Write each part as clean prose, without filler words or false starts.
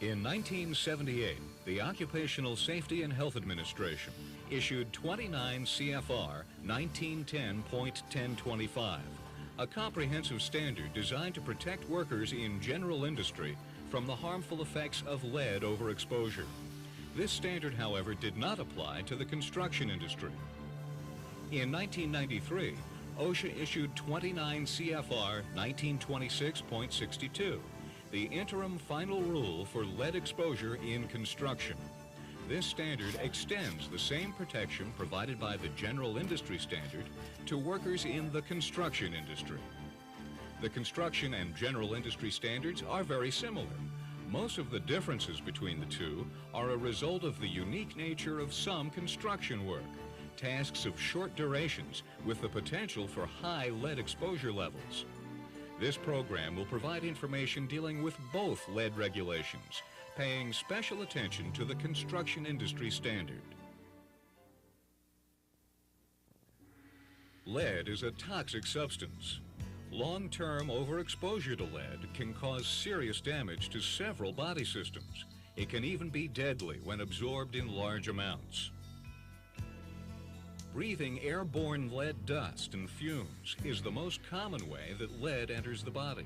In 1978, the Occupational Safety and Health Administration issued 29 CFR 1910.1025, a comprehensive standard designed to protect workers in general industry from the harmful effects of lead overexposure. This standard, however, did not apply to the construction industry. In 1993, OSHA issued 29 CFR 1926.62, the interim final rule for lead exposure in construction. This standard extends the same protection provided by the general industry standard to workers in the construction industry. The construction and general industry standards are very similar. Most of the differences between the two are a result of the unique nature of some construction work, tasks of short durations with the potential for high lead exposure levels. This program will provide information dealing with both lead regulations, paying special attention to the construction industry standard. Lead is a toxic substance. Long-term overexposure to lead can cause serious damage to several body systems. It can even be deadly when absorbed in large amounts. Breathing airborne lead dust and fumes is the most common way that lead enters the body.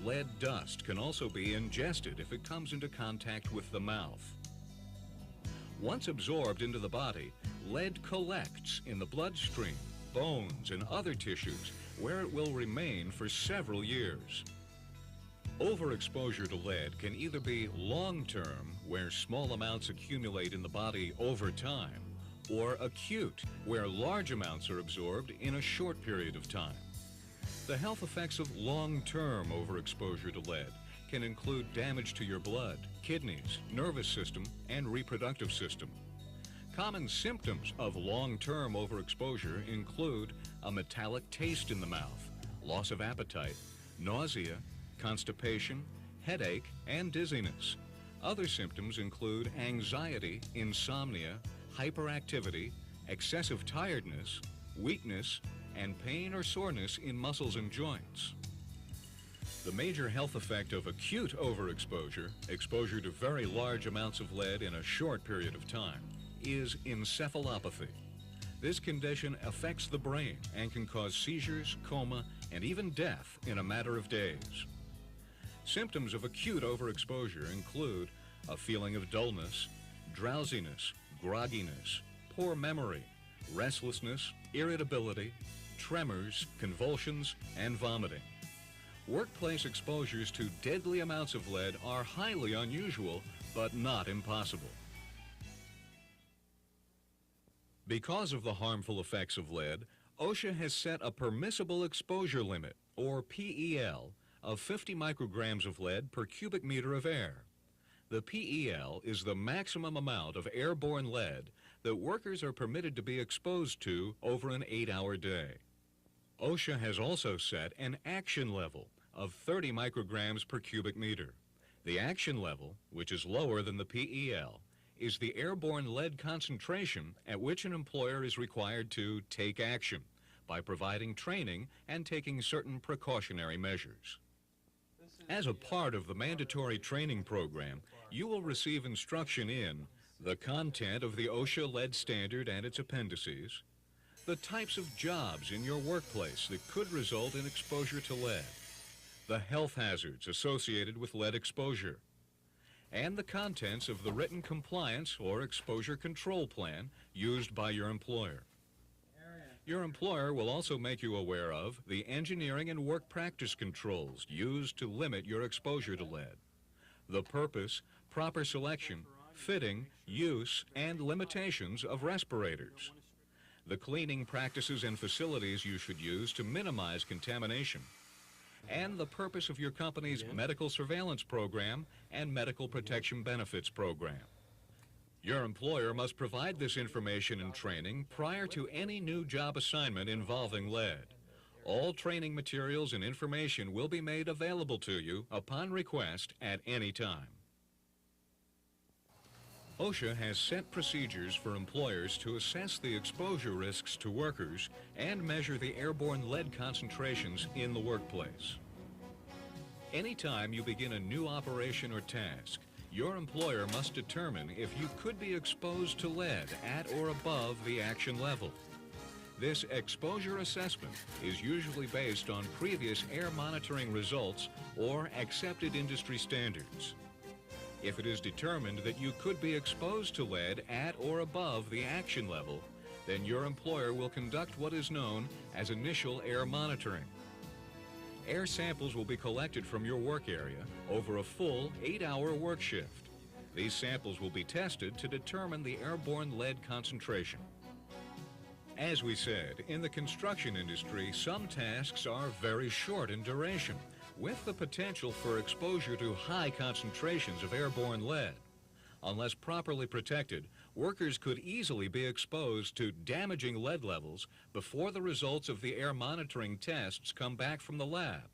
Lead dust can also be ingested if it comes into contact with the mouth. Once absorbed into the body, lead collects in the bloodstream, bones, and other tissues where it will remain for several years. Overexposure to lead can either be long-term, where small amounts accumulate in the body over time, or acute, where large amounts are absorbed in a short period of time. The health effects of long-term overexposure to lead can include damage to your blood, kidneys, nervous system, and reproductive system. Common symptoms of long-term overexposure include a metallic taste in the mouth, loss of appetite, nausea, constipation, headache, and dizziness. Other symptoms include anxiety, insomnia, hyperactivity, excessive tiredness, weakness, and pain or soreness in muscles and joints. The major health effect of acute overexposure, exposure to very large amounts of lead in a short period of time, is encephalopathy. This condition affects the brain and can cause seizures, coma, and even death in a matter of days. Symptoms of acute overexposure include a feeling of dullness, drowsiness, grogginess, poor memory, restlessness, irritability, tremors, convulsions, and vomiting. Workplace exposures to deadly amounts of lead are highly unusual, but not impossible. Because of the harmful effects of lead, OSHA has set a permissible exposure limit, or PEL, of 50 micrograms of lead per cubic meter of air. The PEL is the maximum amount of airborne lead that workers are permitted to be exposed to over an 8-hour day. OSHA has also set an action level of 30 micrograms per cubic meter. The action level, which is lower than the PEL, is the airborne lead concentration at which an employer is required to take action by providing training and taking certain precautionary measures. As a part of the mandatory training program, you will receive instruction in the content of the OSHA lead standard and its appendices, the types of jobs in your workplace that could result in exposure to lead, the health hazards associated with lead exposure, and the contents of the written compliance or exposure control plan used by your employer. Your employer will also make you aware of the engineering and work practice controls used to limit your exposure to lead, the purpose, proper selection, fitting, use, and limitations of respirators, the cleaning practices and facilities you should use to minimize contamination, and the purpose of your company's medical surveillance program and medical protection benefits program. Your employer must provide this information and training prior to any new job assignment involving lead. All training materials and information will be made available to you upon request at any time. OSHA has set procedures for employers to assess the exposure risks to workers and measure the airborne lead concentrations in the workplace. Anytime you begin a new operation or task, your employer must determine if you could be exposed to lead at or above the action level. This exposure assessment is usually based on previous air monitoring results or accepted industry standards. If it is determined that you could be exposed to lead at or above the action level, then your employer will conduct what is known as initial air monitoring. Air samples will be collected from your work area over a full 8-hour work shift. These samples will be tested to determine the airborne lead concentration. As we said, in the construction industry, some tasks are very short in duration, with the potential for exposure to high concentrations of airborne lead. Unless properly protected, workers could easily be exposed to damaging lead levels before the results of the air monitoring tests come back from the lab.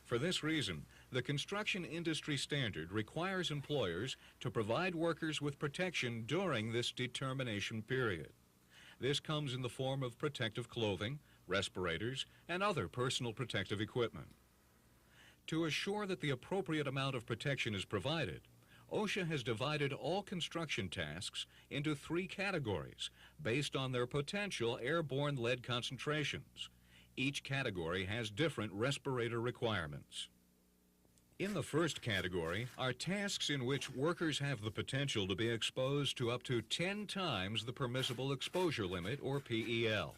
For this reason, the construction industry standard requires employers to provide workers with protection during this determination period. This comes in the form of protective clothing, respirators, and other personal protective equipment. To assure that the appropriate amount of protection is provided, OSHA has divided all construction tasks into 3 categories based on their potential airborne lead concentrations. Each category has different respirator requirements. In the first category are tasks in which workers have the potential to be exposed to up to 10 times the permissible exposure limit, or PEL.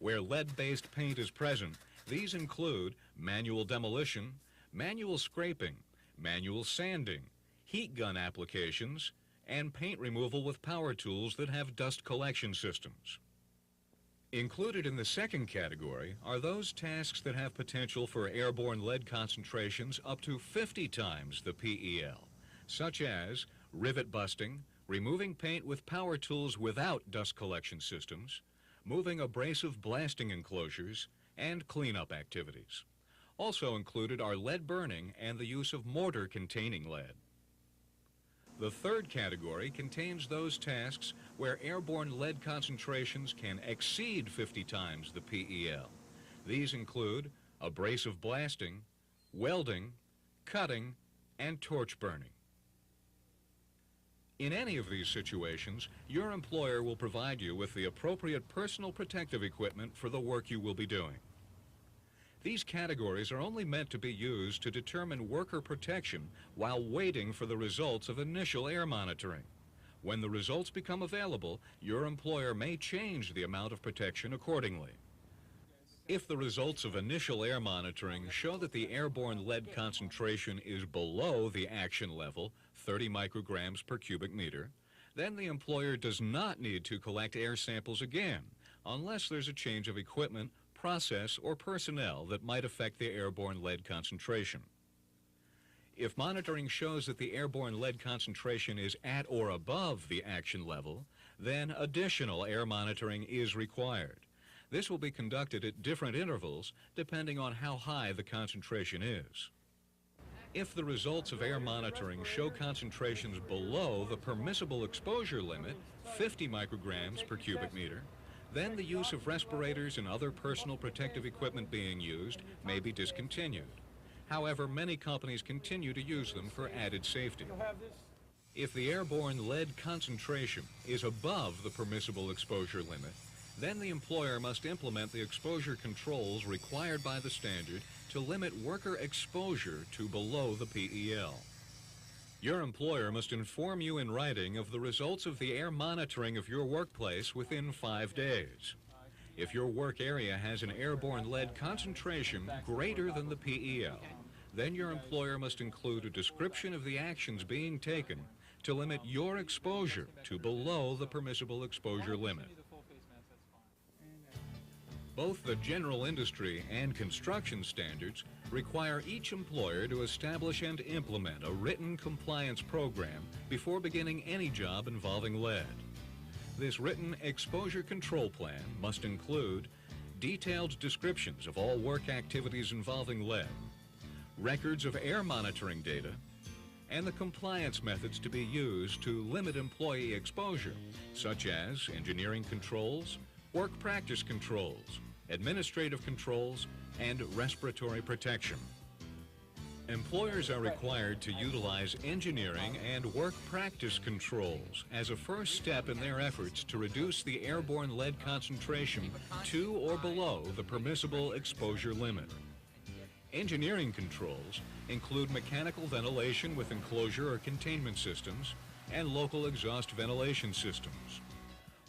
Where lead-based paint is present, these include manual demolition, manual scraping, manual sanding, heat gun applications, and paint removal with power tools that have dust collection systems. Included in the second category are those tasks that have potential for airborne lead concentrations up to 50 times the PEL, such as rivet busting, removing paint with power tools without dust collection systems, moving abrasive blasting enclosures, and cleanup activities. Also included are lead burning and the use of mortar containing lead. The third category contains those tasks where airborne lead concentrations can exceed 50 times the PEL. These include abrasive blasting, welding, cutting, and torch burning. In any of these situations, your employer will provide you with the appropriate personal protective equipment for the work you will be doing. These categories are only meant to be used to determine worker protection while waiting for the results of initial air monitoring. When the results become available, your employer may change the amount of protection accordingly. If the results of initial air monitoring show that the airborne lead concentration is below the action level, 30 micrograms per cubic meter, then the employer does not need to collect air samples again, unless there's a change of equipment, process, or personnel that might affect the airborne lead concentration. If monitoring shows that the airborne lead concentration is at or above the action level, then additional air monitoring is required. This will be conducted at different intervals depending on how high the concentration is. If the results of air monitoring show concentrations below the permissible exposure limit, 50 micrograms per cubic meter, then the use of respirators and other personal protective equipment being used may be discontinued. However, many companies continue to use them for added safety. If the airborne lead concentration is above the permissible exposure limit, then the employer must implement the exposure controls required by the standard to limit worker exposure to below the PEL. Your employer must inform you in writing of the results of the air monitoring of your workplace within 5 days. If your work area has an airborne lead concentration greater than the PEL, then your employer must include a description of the actions being taken to limit your exposure to below the permissible exposure limit. Both the general industry and construction standards require each employer to establish and implement a written compliance program before beginning any job involving lead. This written exposure control plan must include detailed descriptions of all work activities involving lead, records of air monitoring data, and the compliance methods to be used to limit employee exposure, such as engineering controls, work practice controls, administrative controls, and respiratory protection. Employers are required to utilize engineering and work practice controls as a first step in their efforts to reduce the airborne lead concentration to or below the permissible exposure limit. Engineering controls include mechanical ventilation with enclosure or containment systems and local exhaust ventilation systems.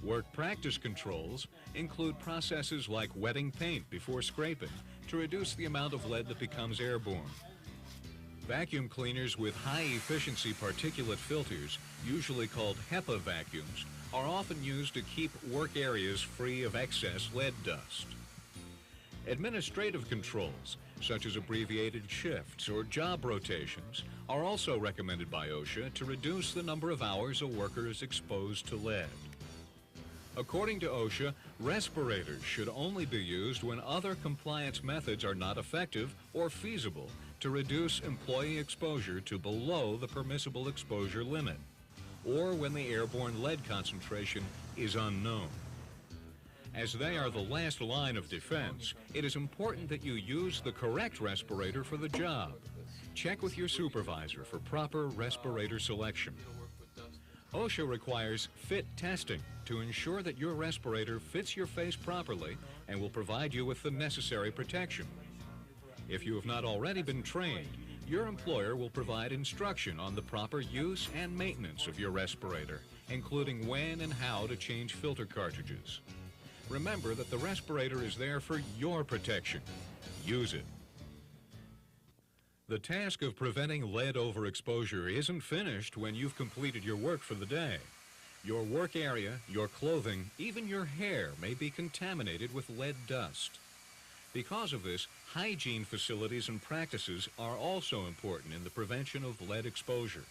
Work practice controls include processes like wetting paint before scraping to reduce the amount of lead that becomes airborne. Vacuum cleaners with high-efficiency particulate filters, usually called HEPA vacuums, are often used to keep work areas free of excess lead dust. Administrative controls, such as abbreviated shifts or job rotations, are also recommended by OSHA to reduce the number of hours a worker is exposed to lead. According to OSHA, respirators should only be used when other compliance methods are not effective or feasible to reduce employee exposure to below the permissible exposure limit, or when the airborne lead concentration is unknown. As they are the last line of defense, it is important that you use the correct respirator for the job. Check with your supervisor for proper respirator selection. OSHA requires fit testing to ensure that your respirator fits your face properly and will provide you with the necessary protection. If you have not already been trained, your employer will provide instruction on the proper use and maintenance of your respirator, including when and how to change filter cartridges. Remember that the respirator is there for your protection. Use it. The task of preventing lead overexposure isn't finished when you've completed your work for the day. Your work area, your clothing, even your hair may be contaminated with lead dust. Because of this, hygiene facilities and practices are also important in the prevention of lead exposure.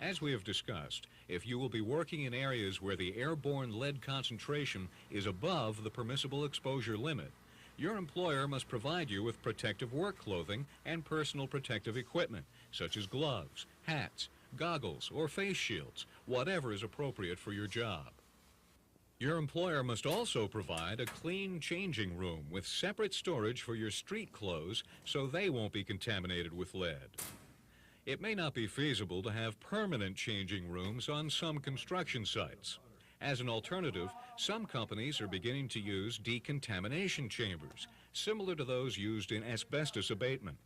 As we have discussed, if you will be working in areas where the airborne lead concentration is above the permissible exposure limit, your employer must provide you with protective work clothing and personal protective equipment, such as gloves, hats, goggles, or face shields, whatever is appropriate for your job. Your employer must also provide a clean changing room with separate storage for your street clothes so they won't be contaminated with lead. It may not be feasible to have permanent changing rooms on some construction sites. As an alternative, some companies are beginning to use decontamination chambers, similar to those used in asbestos abatement.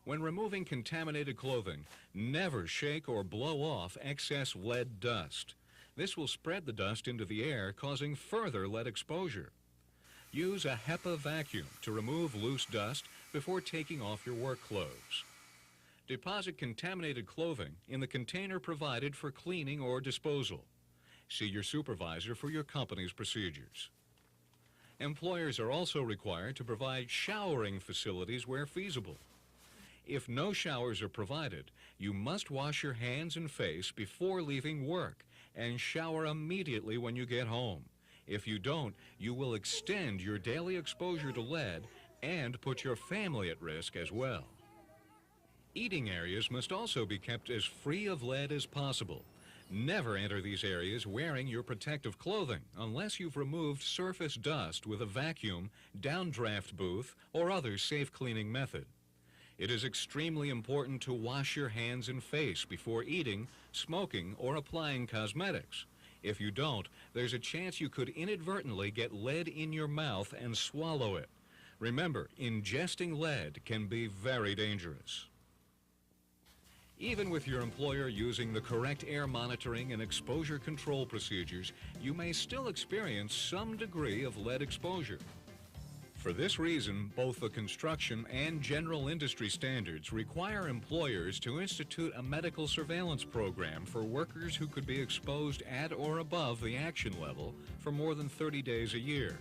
When removing contaminated clothing, never shake or blow off excess lead dust. This will spread the dust into the air, causing further lead exposure. Use a HEPA vacuum to remove loose dust before taking off your work clothes. Deposit contaminated clothing in the container provided for cleaning or disposal. See your supervisor for your company's procedures. Employers are also required to provide showering facilities where feasible. If no showers are provided, you must wash your hands and face before leaving work and shower immediately when you get home. If you don't, you will extend your daily exposure to lead and put your family at risk as well. Eating areas must also be kept as free of lead as possible. Never enter these areas wearing your protective clothing unless you've removed surface dust with a vacuum, downdraft booth, or other safe cleaning method. It is extremely important to wash your hands and face before eating, smoking, or applying cosmetics. If you don't, there's a chance you could inadvertently get lead in your mouth and swallow it. Remember, ingesting lead can be very dangerous. Even with your employer using the correct air monitoring and exposure control procedures, you may still experience some degree of lead exposure. For this reason, both the construction and general industry standards require employers to institute a medical surveillance program for workers who could be exposed at or above the action level for more than 30 days a year.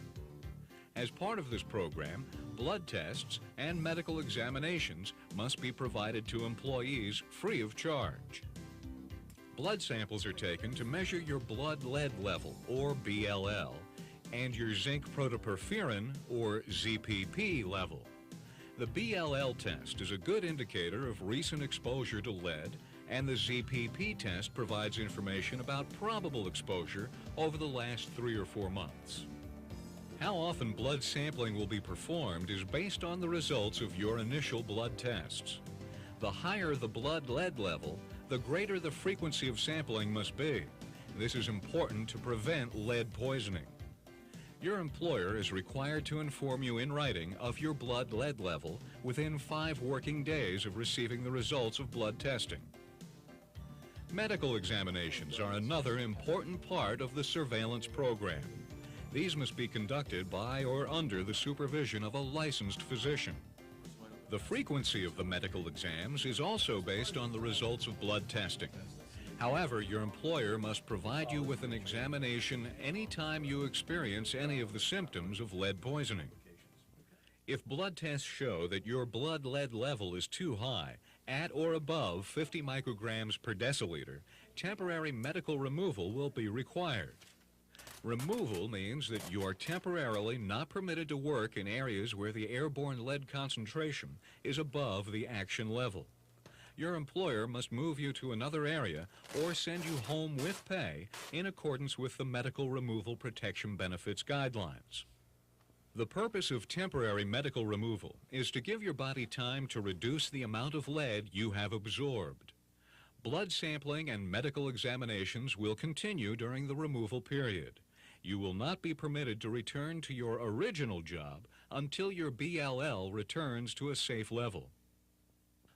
As part of this program, blood tests and medical examinations must be provided to employees free of charge. Blood samples are taken to measure your blood lead level, or BLL, and your zinc protoporphyrin, or ZPP, level. The BLL test is a good indicator of recent exposure to lead, and the ZPP test provides information about probable exposure over the last 3 or 4 months. How often blood sampling will be performed is based on the results of your initial blood tests. The higher the blood lead level, the greater the frequency of sampling must be. This is important to prevent lead poisoning. Your employer is required to inform you in writing of your blood lead level within 5 working days of receiving the results of blood testing. Medical examinations are another important part of the surveillance program. These must be conducted by or under the supervision of a licensed physician. The frequency of the medical exams is also based on the results of blood testing. However, your employer must provide you with an examination anytime you experience any of the symptoms of lead poisoning. If blood tests show that your blood lead level is too high, at or above 50 micrograms per deciliter, temporary medical removal will be required. Removal means that you are temporarily not permitted to work in areas where the airborne lead concentration is above the action level. Your employer must move you to another area or send you home with pay in accordance with the Medical Removal Protection Benefits guidelines. The purpose of temporary medical removal is to give your body time to reduce the amount of lead you have absorbed. Blood sampling and medical examinations will continue during the removal period. You will not be permitted to return to your original job until your BLL returns to a safe level.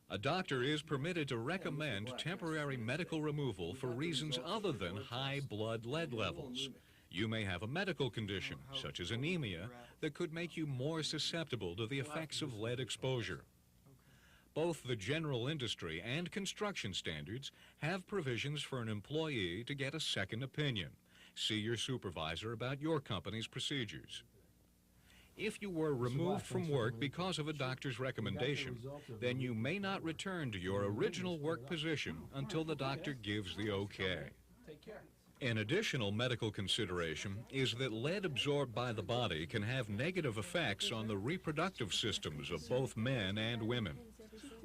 A doctor is permitted to recommend temporary medical removal for reasons other than high blood lead levels. You may have a medical condition, such as anemia, that could make you more susceptible to the effects of lead exposure. Both the general industry and construction standards have provisions for an employee to get a second opinion. See your supervisor about your company's procedures. If you were removed from work because of a doctor's recommendation, then you may not return to your original work position until the doctor gives the okay. An additional medical consideration is that lead absorbed by the body can have negative effects on the reproductive systems of both men and women.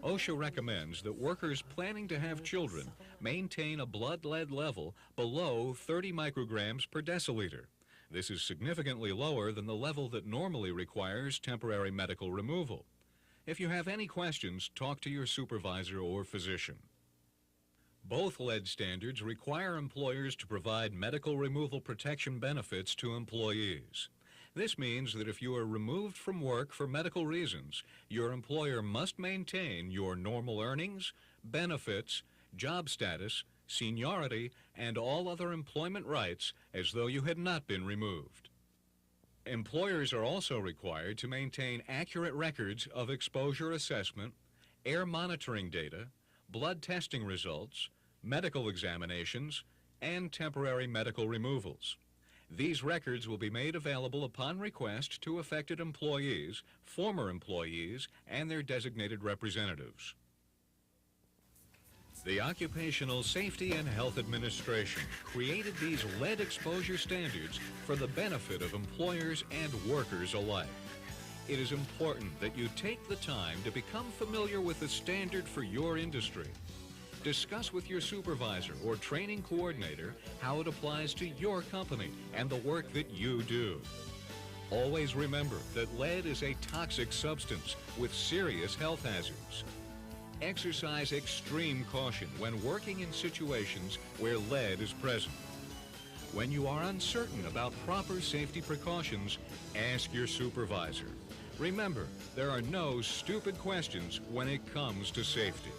OSHA recommends that workers planning to have children maintain a blood lead level below 30 micrograms per deciliter. This is significantly lower than the level that normally requires temporary medical removal. If you have any questions, talk to your supervisor or physician. Both lead standards require employers to provide medical removal protection benefits to employees. This means that if you are removed from work for medical reasons, your employer must maintain your normal earnings, benefits, job status, seniority, and all other employment rights as though you had not been removed. Employers are also required to maintain accurate records of exposure assessment, air monitoring data, blood testing results, medical examinations, and temporary medical removals. These records will be made available upon request to affected employees, former employees, and their designated representatives. The Occupational Safety and Health Administration created these lead exposure standards for the benefit of employers and workers alike. It is important that you take the time to become familiar with the standard for your industry. Discuss with your supervisor or training coordinator how it applies to your company and the work that you do. Always remember that lead is a toxic substance with serious health hazards. Exercise extreme caution when working in situations where lead is present. When you are uncertain about proper safety precautions, ask your supervisor. Remember, there are no stupid questions when it comes to safety.